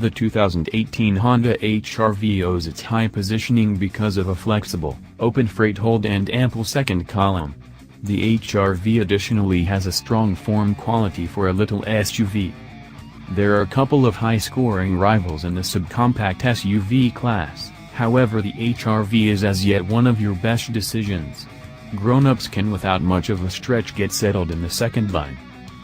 The 2018 Honda HR-V owes its high positioning because of a flexible, open freight hold and ample second column. The HR-V additionally has a strong form quality for a little SUV. There are a couple of high-scoring rivals in the subcompact SUV class, however the HR-V is as yet one of your best decisions. Grown-ups can without much of a stretch get settled in the second line.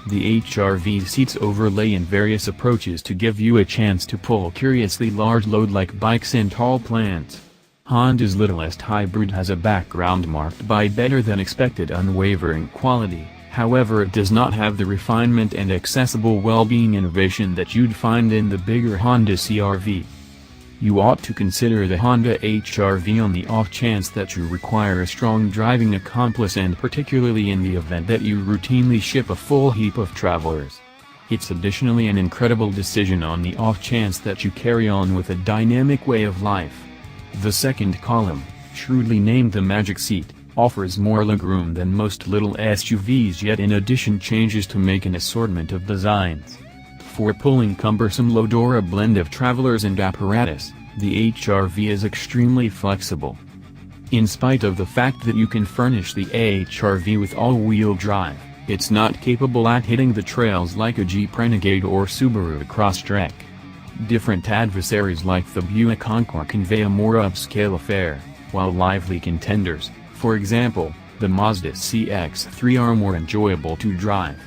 The HR-V seats overlay in various approaches to give you a chance to pull curiously large load like bikes and tall plants. Honda's littlest hybrid has a background marked by better-than-expected unwavering quality, however it does not have the refinement and accessible well-being innovation that you'd find in the bigger Honda CR-V. You ought to consider the Honda HR-V on the off chance that you require a strong driving accomplice and particularly in the event that you routinely ship a full heap of travelers. It's additionally an incredible decision on the off chance that you carry on with a dynamic way of life. The second column, shrewdly named the Magic Seat, offers more legroom than most little SUVs yet in addition changes to make an assortment of designs. For pulling cumbersome load or a blend of travelers and apparatus, the HR-V is extremely flexible. In spite of the fact that you can furnish the HR-V with all-wheel drive, it's not capable at hitting the trails like a Jeep Renegade or Subaru Crosstrek. Different adversaries like the Buick Encore convey a more upscale affair, while lively contenders, for example, the Mazda CX-3 are more enjoyable to drive.